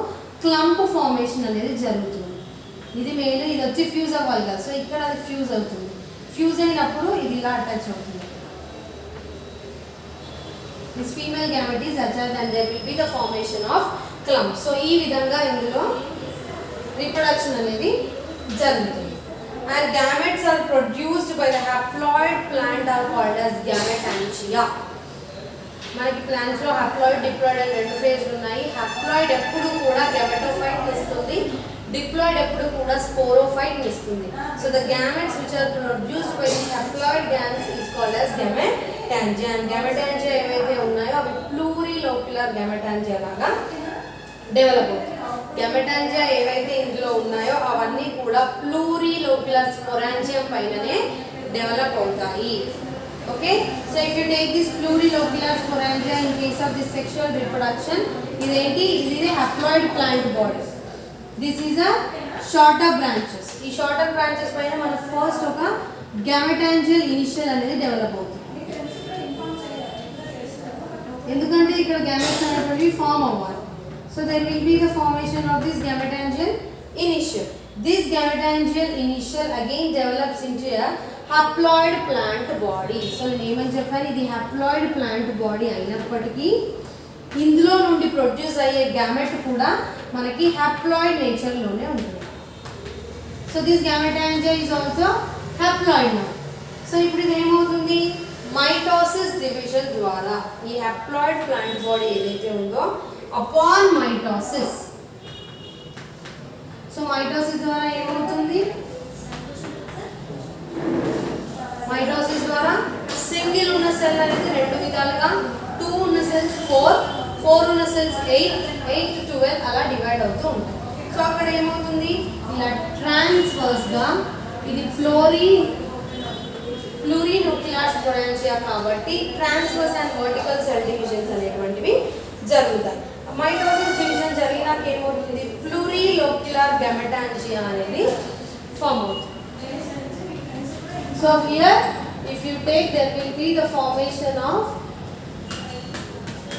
clump formation అనేది జరుగుతుంది. ఇది మేల్, ఇది వచ్చి ఫ్యూజ్ అవ్వాలి కదా, సో ఇక్కడ అది ఫ్యూజ్ అవుతుంది. ఫ్యూజ్ అయినప్పుడు ఇది ఇలా అటాచ్ అవుతుంది. This female gamete is attached and there will be the formation of clump. So ఈ విధంగా ఇందులో రీప్రొడక్షన్ అనేది జరుగుతుంది. And gametes are produced by the haploid plant are called as gametangia. మనకి ప్లాంట్స్లో హ్యాప్లాయిడ్, డిప్లాయిడ్ అని రెండు ఫేజ్లు ఉన్నాయి. హ్యాప్లాయిడ్ ఎప్పుడు కూడా గెమెటోఫైట్ ఇస్తుంది, డిప్లాయిడ్ ఎప్పుడు కూడా స్పోరోఫైట్ ఇస్తుంది. So the gametes which are produced by this haploid gametes is called as gametangia. And gametangia ఏవైతే ఉన్నాయో అవి ప్లూరిలోక్యులర్ గెమెటాంజియా లాగా డెవలప్ అవుతాయి. గెమెటాంజియా ఏవైతే ఇందులో ఉన్నాయో అవన్నీ కూడా ప్లూరిలోక్యులర్ స్పోరాంజియం పైననే డెవలప్ అవుతాయి. Okay, so if you take this plurilocular sporangia in case of this sexual reproduction, ఇది haploid plant body. This is a shorter branches. ఈ shorter branches పైన మన ఫస్ట్ ఒక gametangial initial అనేది డెవలప్ అవుతుంది. ఎందుకంటే ఇక్కడ gametes అనేవి ఫామ్ అవ్వాలి. So there will be the formation of this gametangial initial. This gametangial initial again develops into a haploid plant body. So నేను ఏమని చెప్పాను, ఇది హ్యాప్లాయిడ్ ప్లాంట్ బాడీ అయినప్పటికీ ఇందులో నుండి ప్రొడ్యూస్ అయ్యే గ్యామెట్ కూడా మనకి హ్యాప్లాయిడ్ నేచర్లోనే ఉంటుంది. So this gametangia is also haploid now. So ఇప్పుడు ఇది ఏమవుతుంది, మైటోసిస్ డివిజన్ ద్వారా ఈ హ్యాప్లాయిడ్ ప్లాంట్ బాడీ ఏదైతే ఉందో అపాన్ మైటోసిస్, సో మైటోసిస్ ద్వారా ఏమవుతుంది, మైటోసిస్ ద్వారా సింగిల్ ఉన్న సెల్ అనేది రెండు విధాలుగా 2 ఉన్న సెల్స్ 4 ఉన్న సెల్స్ 8 to 12 అలా డివైడ్ అవుతూ ఉంటాయి. సో అక్కడ ఏమవుతుంది, ఇలా ట్రాన్స్వర్స్గా ఇది ప్లూరిలోక్యులర్ స్పోరాంజియా కాబట్టి transverse and vertical cell divisions అనేటువంటివి జరుగుతాయి. మైటోసిస్ డివిజన్ జరిగినాక ఏమవుతుంది, ప్లూరిలోక్యులర్ గెమెటాంజియా అనేది ఫామ్ అవుతుంది. So here if you take, there will be the formation of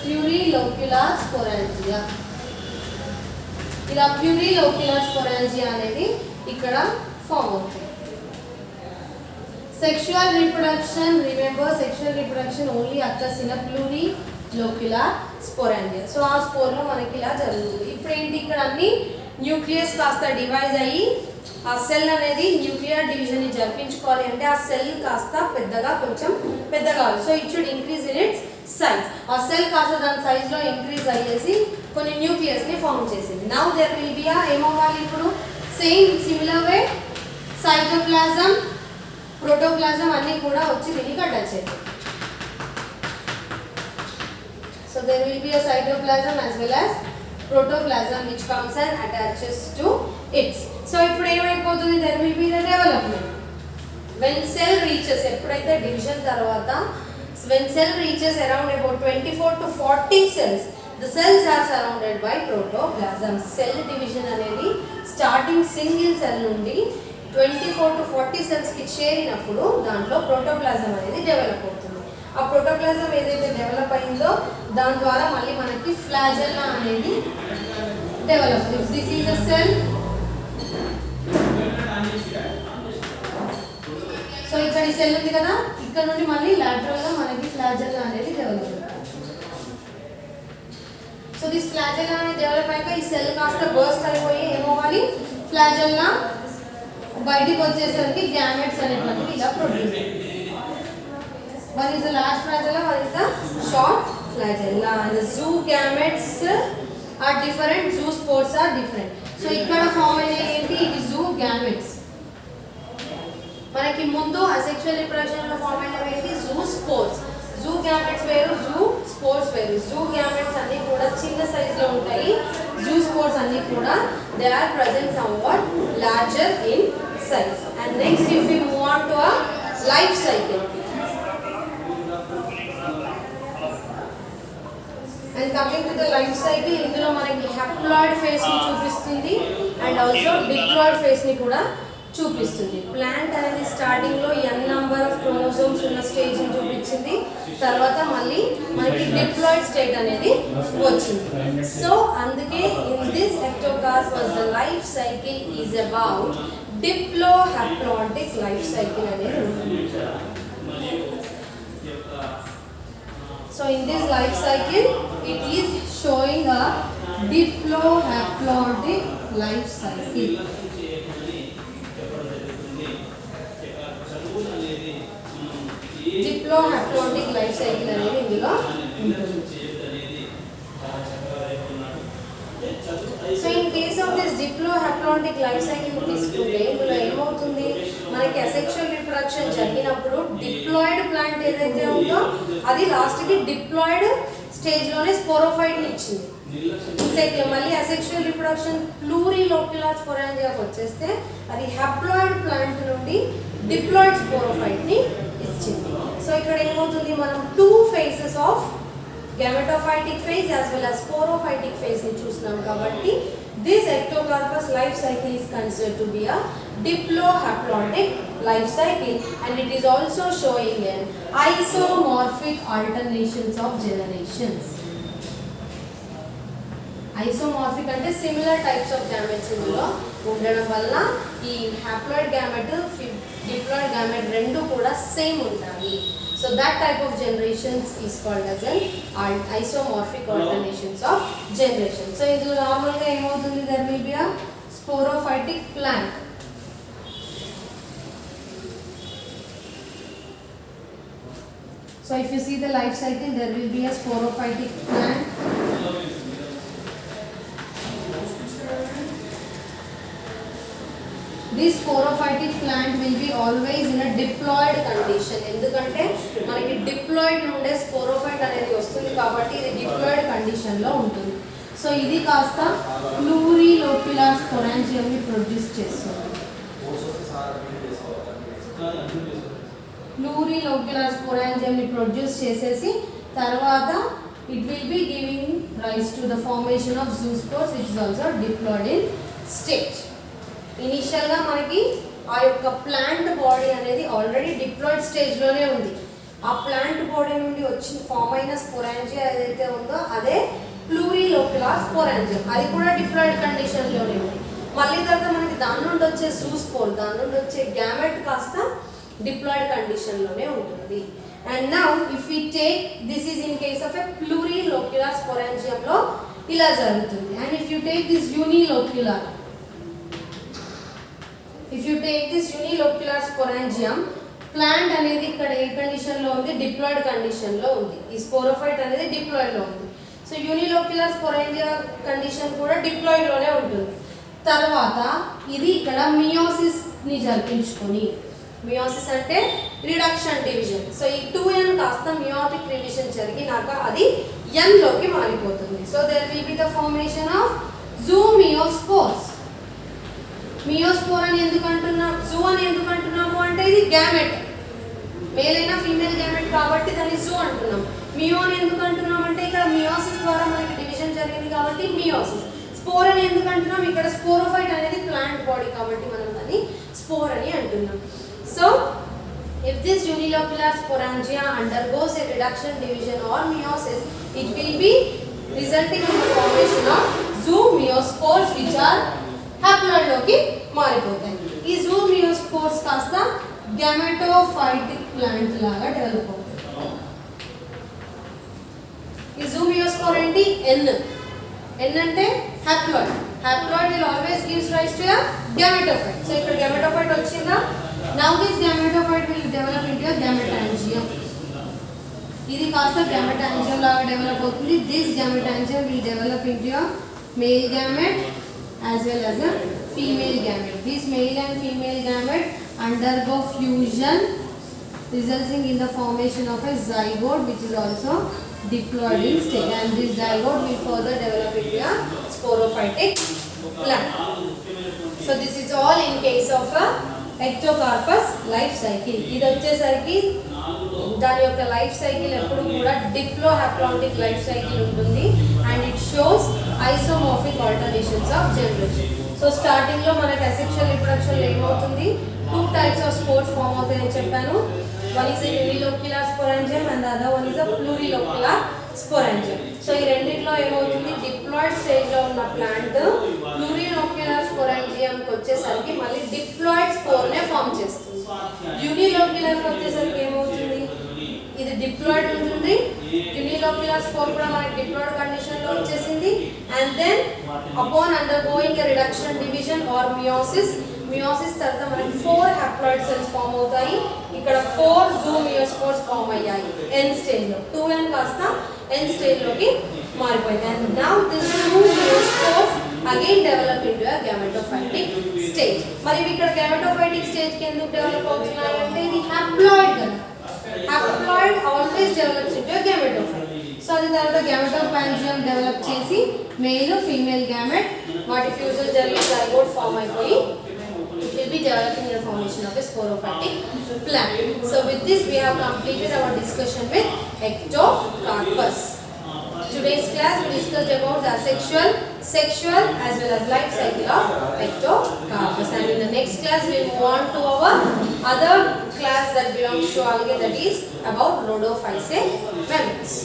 plurilocular sporangia. ఇలా plurilocular sporangia అనేది ఇక్కడ ఫామ్ అవుతుంది. Sexual reproduction, remember sexual reproduction only occurs in a plurilocular sporangia. So ఆ స్పోర్లో మనకి ఇలా జరుగుతుంది. ఇప్పుడు ఏంటి, ఇక్కడ అన్ని న్యూక్లియస్ కాస్త డివైజ్ అయ్యి ఆ సెల్ అనేది న్యూక్లియర్ డివిజన్ని జరిపించుకోవాలి అంటే ఆ సెల్ కాస్త కొంచెం పెద్దగా కావాలి. So it should increase in it's size. ఆ సెల్ కాస్త దాని సైజ్లో ఇంక్రీజ్ అయ్యేసి కొన్ని న్యూక్లియస్ని ఫామ్ చేసింది. నౌ దెర్ విల్ బి ఏమవ్వాలి, ఇప్పుడు same similar way cytoplasm, protoplasm అన్నీ కూడా వచ్చి దీనికి అటాచ్ అవుతాయి. So So there will be a cytoplasm as well as protoplasm which comes and attaches to it. So ఇప్పుడు ఏమైపోతుంది, there will be the development. When cell reaches, ఎప్పుడైతే division తర్వాత when cell reaches around about 24 to 40 cells, the cells are surrounded by protoplasm. Cell division అనేది starting single cell నుండి 24 to 40 cells కి చేరినప్పుడు దాంట్లో protoplasm అనేది డెవలప్ అవుతుంది. ఆ ప్రోటోప్లాజం ఏదైతే డెవలప్ అయిందో దాని ద్వారా మళ్ళీ మనకి ఫ్లాజెల్లా అనేది develop. This is a cell. So ఇక్కడ ఈ సెల్ ఉంది కదా, ఇక్కడ నుండి మళ్ళీ లాటరల్ గా మనకి ఫ్లాజెల్లా అనేది డెవలప్ అవుతుంది. సో దిస్ ఫ్లాజెల్లా అనేది డెవలప్ అయ్యాక ఈ సెల్ కాస్త బర్స్ట్ అయిపోయి ఏమవ్వాలి, ఫ్లాజెల్లా బయటికి వచ్చేసరికి గ్యామెట్స్ అనేటువంటివి ఇలా produce. One is the large flagella, one is the short flagella. And the zoogametes are different, zoospores are different. So ఇక్కడ ఫామ్ అయ్యేది ఏంటి, ఇది zoogametes. మనకి ముందు అసెక్షువల్ రిప్రొడక్షన్ లో ఫామ్ అయినవి ఏంటి, జూస్పోర్స్. జూగామెట్స్ వేరు, జూస్పోర్స్ వేరు. జూగామెట్స్ అన్ని కూడా చిన్న సైజ్ లో ఉంటాయి. జూస్పోర్స్ అన్ని కూడా they are present somewhat larger in size. And next if we move on to a life cycle, and coming to the life cycle, ఇందులో మనకి haploid phase ని చూపిస్తుంది and also diploid phase ని కూడా చూపిస్తుంది. ప్లాంట్ అనేది స్టార్టింగ్ లో n number of chromosomes ఉన్న స్టేజ్ ని చూపించింది, తర్వాత మళ్ళీ మనకి డిప్లాయిడ్ స్టేట్ అనేది వచ్చింది. సో అందుకే in this ectocarpus the life cycle is about diplohaplontic life cycle అనేది ఉంటుంది. So in this life cycle it is showing a diplohaplontic life cycle. Diplohaplontic life cycle అనేది ఇందులో ఉంటుంది. So in case of this diplohaplontic life cycle తీసుకుంటే ఇందులో ఏమవుతుంది, మనకి asexual reproduction జరిగినప్పుడు డిప్లాయిడ్ ప్లాంట్ ఏదైతే ఉందో అది లాస్ట్ కి డిప్లాయిడ్ స్టేజ్ లోనే స్పోరోఫైట్ ని ఇచ్చింది. మళ్ళీ అసెక్షువల్ రిప్రొడక్షన్ ప్లూరిలోక్యులర్ స్పోరాంజియాకి వచ్చేస్తే అది హ్యాప్లాయిడ్ ప్లాంట్ నుండి డిప్లాయిడ్ స్పోరోఫైట్ ని ఇచ్చింది. సో ఇక్కడ ఏమవుతుంది, మనం 2 phases of gametophytic phase as well as sporophytic phase ని చూస్తున్నాం కాబట్టి this ectocarpus life cycle is considered to be a diplohaplontic life cycle, and it is also showing an isomorphic alternations of generations. Isomorphic అంటే similar types of gametes ఇందులో ఉండడం వల్ల ఈ haploid gamete diploid gamete రెండు కూడా same ఉంటాయి. So that type of generations is called as an isomorphic alternations of generation. So ఇందులో normal గా ఏమవుతుంది, there will be a sporophytic plant. So if you see the life cycle, there will be a sporophytic plant. This sporophytic plant will be always in a diploid condition. ఎందుకంటే మనకి diploid నుండే sporophyte అనేది వస్తుంది కాబట్టి ఇది diploid condition లో ఉంటుంది. So ఇది కాస్త ప్లూరిలోక్యులర్ స్పోరాంజియం ని ప్రొడ్యూస్ చేస్తుంది. ప్లూరిలోక్యులర్ స్పోరాంజియం ని ప్రొడ్యూస్ చేసేసి తర్వాత it will be giving rise to the formation of zoospores which is also diploid in stage. Initial గా మనకి ఆ యొక్క ప్లాంట్ బాడీ అనేది ఆల్రెడీ డిప్లాయిడ్ స్టేజ్ లోనే ఉంది. ఆ ప్లాంట్ బాడీ నుండి వచ్చిన ఫామ్ అయిన స్పోరాంజియా ఏదైతే ఉందో అదే ప్లూరిలోక్యులర్ స్పోరాంజియం, అది కూడా డిప్లాయిడ్ కండిషన్ లోనే ఉంది. మళ్ళీ తర్వాత మనకి దాని నుండి వచ్చే జూస్పోర్, దాని నుండి వచ్చే గ్యామెట్ కాస్త డిప్లాయిడ్ కండిషన్ లోనే ఉంటుంది. And now if we take this is in case of a plurilocular sporangium లో ఇలా జరుగుతుంది. And if you take this unilocular, if you take this unilocular sporangium, plant అనేది ఇక్కడ ఏ కండిషన్ లో ఉంది, డిప్లాయిడ్ కండిషన్ లో ఉంది. ఈ స్పోరోఫైట్ అనేది డిప్లాయిడ్ లో ఉంది. సో యూనిలోక్యులర్ స్పోరాంజియా కండిషన్ కూడా డిప్లాయిడ్ లోనే ఉంటుంది. తర్వాత ఇది ఇక్కడ మియోసిస్ ని జరిపించుకొని, మియోసిస్ అంటే రిడక్షన్ డివిజన్. సో ఈ 2n కాస్త మియోటిక్ డివిజన్ జరిగినాక అది N లోకి మారిపోతుంది. So there will be the formation of zoomeiospores. Meiospore అని ఎందుకు అంటున్నాం, జూ అని ఎందుకు అంటున్నాము అంటే ఇది గ్యామెట్, మేల్ అయినా ఫీమేల్ గ్యామెట్ కాబట్టి దాన్ని జూ అంటున్నాం. మియో అని ఎందుకు అంటున్నాం అంటే ఇక్కడ మియోసిస్ ద్వారా మనకి డివిజన్ జరిగింది కాబట్టి మియోసిస్. స్పోర్ అని ఎందుకు అంటున్నాం, ఇక్కడ స్పోరోఫైట్ అనేది ప్లాంట్ బాడీ కాబట్టి మనం దాన్ని స్పోర్ అని అంటున్నాం. So if this unilocular sporangia undergoes a reduction, division or meiosis, it will be resulting in the formation of zoomeospores which are haploid లోకి మారిపోతాయి. ఈ zoomeospores కాస్త గెమెటోఫైటిక్ ప్లాంట్ లాగా డెవలప్ అవుతాయి. ఈ జూమియోస్పోర్ ఏంటి, ఎన్ అంటే haploid. Haploid will always gives rise to a gametophyte. So ఇక్కడ gametophyte వచ్చిందా, now this gametophyte will develop into a gametangium. ఇది కాస్త gametangium లాగా డెవలప్ అవుతుంది. This gametangium will develop into a male gamete as well as a female gamete. This male and female gamete undergo fusion resulting in the formation of a zygote which is also diploid in stage, and this zygote will further develop into a sporophytic plant. So this is all in case of a ectocarpus life cycle. ఇది వచ్చేసరికి దాని యొక్క life cycle ఎప్పుడు కూడా diplohaplontic life cycle ఉంటుంది, and it shows isomorphic alternations of generation. So starting లో మనకి asexual reproduction ఏమవుతుంది, 2 types of spores ఫామ్ అవుతాయని చెప్పాను. One is a unilocular sporangium and the other one is a plurilocular sporangium. So ఈ రెండిట్లో ఏమవుతుంది, diploid stage లో ఉన్న ప్లాంట్ ప్లూరిలోక్యులర్ స్పోరాంజియం కి వచ్చేసరికి మళ్ళీ డిప్లాయిడ్ స్పోర్ నే ఫామ్ చేస్తుంది. యూనిలోక్యులర్ కి వచ్చేసరికి ఏమవుతుంది, ఇది డిప్లాయిడ్ ఉంటుంది, యూనిలోక్యులర్ స్పోర్ కూడా మనకి డిప్లాయిడ్ కండిషన్ లో వచ్చేసింది. And then upon undergoing a reduction division or meiosis తర్వాత మనకి 4 హ్యాప్లాయిడ్ సెల్స్ ఫామ్ అవుతాయి. ఇక్కడ 4 జూమియోస్పోర్స్ ఫామ్ అయ్యాయి ఎన్ స్టేజ్ లో. 2n కాస్త ఎన్ స్టేజ్ లోకి మారిపోయింది. And now this zoomeiospores again develop into a gametophytic stage. మరి ఇక్కడ గెమెటోఫైటిక్ స్టేజ్ కి ఎందుకు డెవలప్ అవుతున్నాయి అంటే ఇది హ్యాప్లాయిడ్ కదా, haploid always develops into a gametophyte. So అది తర్వాత గెమెటోపాంజియం డెవలప్ చేసి మేల్ ఫీమేల్ గ్యామెట్ వాటి ఫ్యూజన్ జరిగి జైగోట్ ఫామ్ అయిపోయి it will be developing the formation of a sporophytic plant. So with this we have completed our discussion with ectocarpus. Today's class we discussed about the asexual, sexual as well as life cycle of ectocarpus, and in the next class we will move on to our other class that belongs to algae, that is about Rhodophysae members.